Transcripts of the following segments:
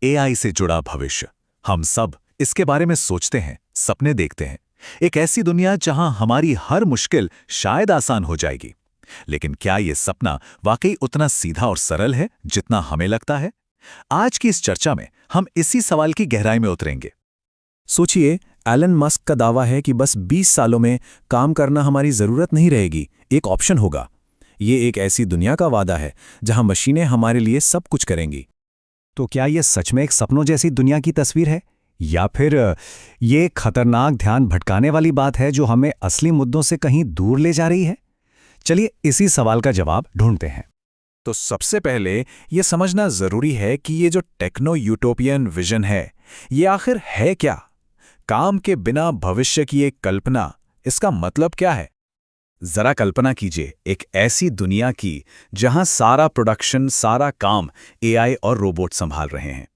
AI से जुड़ा भविष्य। हम सब इसके बारे में सोचते हैं, सपने देखते हैं। एक ऐसी दुनिया जहां हमारी हर मुश्किल शायद आसान हो जाएगी। लेकिन क्या यह सपना वाकई उतना सीधा और सरल है जितना हमें लगता है? आज की इस चर्चा में हम इसी सवाल की गहराई में उतरेंगे। सोचिए, एलन मस्क का दावा है कि बस 20 सालों में काम करना हमारी जरूरत नहीं रहेगी, एक ऑप्शन होगा। ये एक ऐसी दुनिया का वादा है जहां मशीनें हमारे लिए सब कुछ करेंगी। तो क्या ये सच में एक सपनों जैसी दुनिया की तस्वीर है, या फिर ये खतरनाक ध्यान भटकाने वाली बात है जो हमें असली मुद्दों से कहीं दूर ले जा रही है? चलिए इसी सवाल का जवाब ढूंढते हैं। तो सबसे पहले ये समझना जरूरी है कि ये जो टेक्नो यूटोपियन विजन है, ये आखिर है क्या? काम के बिना भविष्य की एक कल्पना, इसका मतलब क्या है? जरा कल्पना कीजिए एक ऐसी दुनिया की जहां सारा प्रोडक्शन, सारा काम एआई और रोबोट संभाल रहे हैं।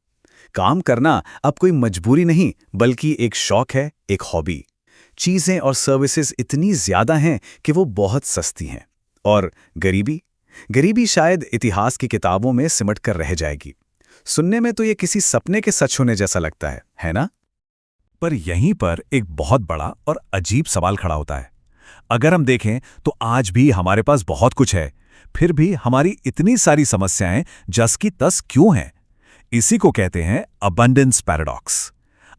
काम करना अब कोई मजबूरी नहीं, बल्कि एक शौक है, एक हॉबी। चीजें और सर्विसेज इतनी ज्यादा हैं कि वो बहुत सस्ती हैं। और गरीबी शायद इतिहास की किताबों में सिमट कर रह जाएगी। सुनने में तो ये किसी सपने के सच होने जैसा लगता है ना? पर यहीं पर एक बहुत बड़ा और अजीब सवाल खड़ा होता है। अगर हम देखें तो आज भी हमारे पास बहुत कुछ है, फिर भी हमारी इतनी सारी समस्याएं जस की तस क्यों हैं? इसी को कहते हैं अबंडेंस पैराडॉक्स।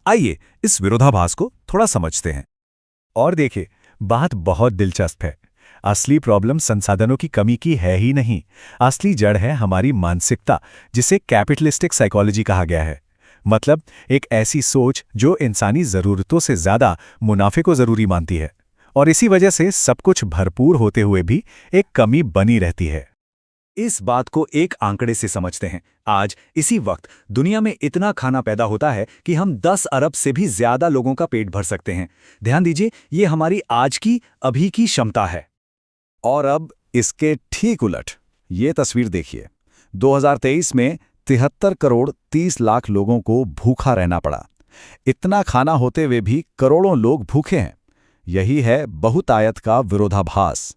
आइए इस विरोधाभास को थोड़ा समझते हैं। और देखिए, बात बहुत दिलचस्प है। असली प्रॉब्लम संसाधनों की कमी की है ही नहीं, असली जड़ है हमारी मानसिकता, जिसे कैपिटलिस्टिक साइकोलॉजी कहा गया है। मतलब एक ऐसी सोच जो इंसानी जरूरतों से ज्यादा मुनाफे को जरूरी मानती है, और इसी वजह से सब कुछ भरपूर होते हुए भी एक कमी बनी रहती है। इस बात को एक आंकड़े से समझते हैं। आज इसी वक्त दुनिया में इतना खाना पैदा होता है कि हम 10 अरब से भी ज्यादा लोगों का पेट भर सकते हैं। ध्यान दीजिए, ये हमारी आज की, अभी की क्षमता है। और अब इसके ठीक उलट ये तस्वीर देखिए। 2023 में 73 करोड़ 30 लाख लोगों को भूखा रहना पड़ा। इतना खाना होते हुए भी करोड़ों लोग भूखे हैं। यही है बहुतायत का विरोधाभास।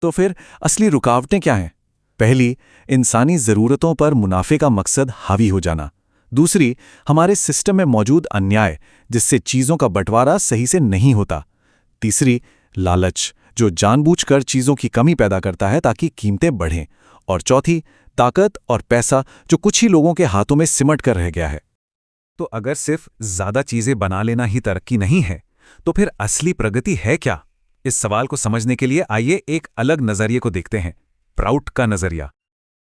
तो फिर असली रुकावटें क्या हैं? पहली, इंसानी ज़रूरतों पर मुनाफे का मकसद हावी हो जाना। दूसरी, हमारे सिस्टम में मौजूद अन्याय, जिससे चीज़ों का बंटवारा सही से नहीं होता। तीसरी, लालच, जो जानबूझकर चीज़ों की कमी पैदा करता है ताकि कीमतें बढ़ें। और चौथी, ताकत और पैसा, जो कुछ ही लोगों के हाथों में सिमट कर रह गया है। तो अगर सिर्फ ज्यादा चीजें बना लेना ही तरक्की नहीं है, तो फिर असली प्रगति है क्या? इस सवाल को समझने के लिए आइए एक अलग नजरिए को देखते हैं, प्राउट का नजरिया।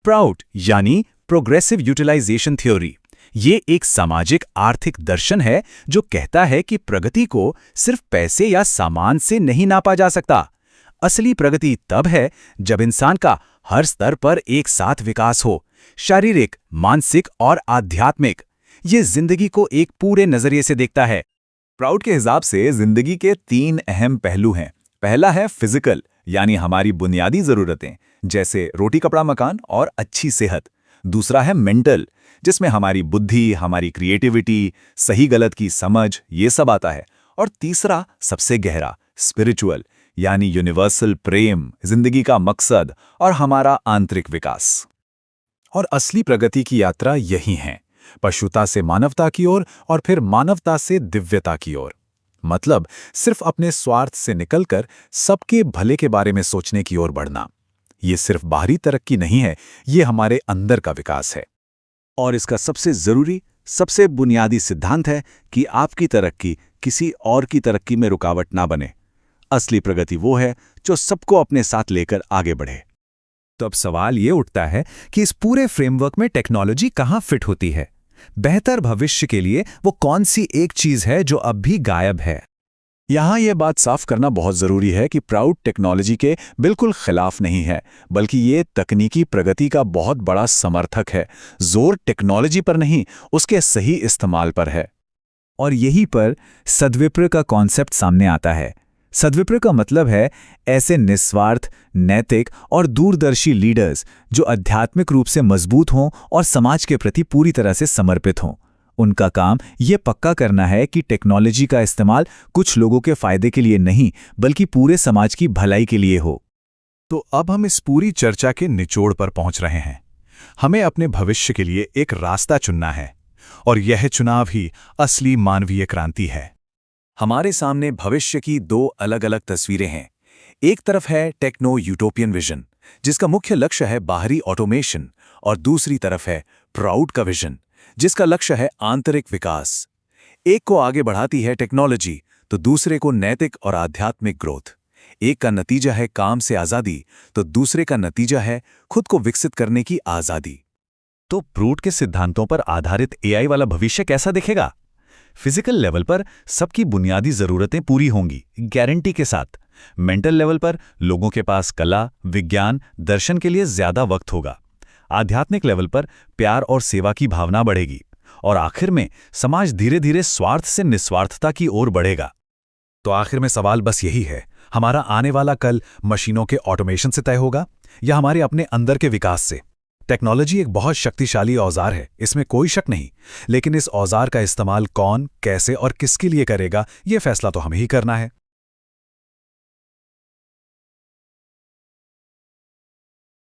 प्राउट यानी प्रोग्रेसिव यूटिलाइजेशन थ्योरी। ये एक सामाजिक आर्थिक दर्शन है जो कहता है कि प्रगति को सिर्फ पैसे या सामान से नहीं नापा जा सकता। असली प्रगति तब है जब इंसान का हर स्तर पर एक साथ विकास हो, शारीरिक, मानसिक और आध्यात्मिक। ये जिंदगी को एक पूरे नजरिए से देखता है। प्राउट के हिसाब से जिंदगी के 3 अहम पहलू हैं। पहला है फिजिकल, यानी हमारी बुनियादी जरूरतें, जैसे रोटी, कपड़ा, मकान और अच्छी सेहत। दूसरा है मेंटल, जिसमें हमारी बुद्धि, हमारी क्रिएटिविटी, सही गलत की समझ, ये सब आता है। और तीसरा, सबसे गहरा, स्पिरिचुअल, यानी यूनिवर्सल प्रेम, जिंदगी का मकसद और हमारा आंतरिक विकास। और असली प्रगति की यात्रा यही है, पशुता से मानवता की ओर और फिर मानवता से दिव्यता की ओर। मतलब सिर्फ अपने स्वार्थ से निकलकर सबके भले के बारे में सोचने की ओर बढ़ना। ये सिर्फ बाहरी तरक्की नहीं है, ये हमारे अंदर का विकास है। और इसका सबसे जरूरी, सबसे बुनियादी सिद्धांत है कि आपकी तरक्की किसी और की तरक्की में रुकावट ना बने। असली प्रगति वो है जो सबको अपने साथ लेकर आगे बढ़े। तो अब सवाल ये उठता है कि इस पूरे फ्रेमवर्क में टेक्नोलॉजी कहाँ फिट होती है? बेहतर भविष्य के लिए वो कौन सी एक चीज है जो अब भी गायब है? यहाँ ये बात साफ करना बहुत जरूरी है कि प्राउट टेक्नोलॉजी के बिल्कुल खिलाफ नहीं है, बल्कि ये तकनीकी प्रगति का बहुत बड़ा समर्थक है। जोर टेक्नोलॉजी पर नहीं, उसके सही इस्तेमाल पर है। और यहीं पर सद्विप्र का कॉन्सेप्ट सामने आता है। सद्विप्र का मतलब है ऐसे निस्वार्थ, नैतिक और दूरदर्शी लीडर्स जो आध्यात्मिक रूप से मजबूत हों और समाज के प्रति पूरी तरह से समर्पित हों। उनका काम ये पक्का करना है कि टेक्नोलॉजी का इस्तेमाल कुछ लोगों के फायदे के लिए नहीं, बल्कि पूरे समाज की भलाई के लिए हो। तो अब हम इस पूरी चर्चा के निचोड़ पर पहुंच रहे हैं। हमें अपने भविष्य के लिए एक रास्ता चुनना है, और यह चुनाव ही असली मानवीय क्रांति है। हमारे सामने भविष्य की दो अलग-अलग तस्वीरें हैं। एक तरफ है टेक्नो यूटोपियन विजन, जिसका मुख्य लक्ष्य है बाहरी ऑटोमेशन, और दूसरी तरफ है प्राउड का विजन, जिसका लक्ष्य है आंतरिक विकास। एक को आगे बढ़ाती है टेक्नोलॉजी, तो दूसरे को नैतिक और आध्यात्मिक ग्रोथ। एक का नतीजा है काम से आज़ादी, तो दूसरे का नतीजा है खुद को विकसित करने की आज़ादी। तो प्रूट के सिद्धांतों पर आधारित एआई वाला भविष्य कैसा दिखेगा? फिजिकल लेवल पर सबकी बुनियादी जरूरतें पूरी होंगी, गारंटी के साथ। मेंटल लेवल पर लोगों के पास कला, विज्ञान, दर्शन के लिए ज्यादा वक्त होगा। आध्यात्मिक लेवल पर प्यार और सेवा की भावना बढ़ेगी। और आखिर में समाज धीरे धीरे स्वार्थ से निस्वार्थता की ओर बढ़ेगा। तो आखिर में सवाल बस यही है, हमारा आने वाला कल मशीनों के ऑटोमेशन से तय होगा या हमारे अपने अंदर के विकास से? टेक्नोलॉजी एक बहुत शक्तिशाली औजार है, इसमें कोई शक नहीं, लेकिन इस औजार का इस्तेमाल कौन, कैसे और किसके लिए करेगा, यह फैसला तो हमें ही करना है।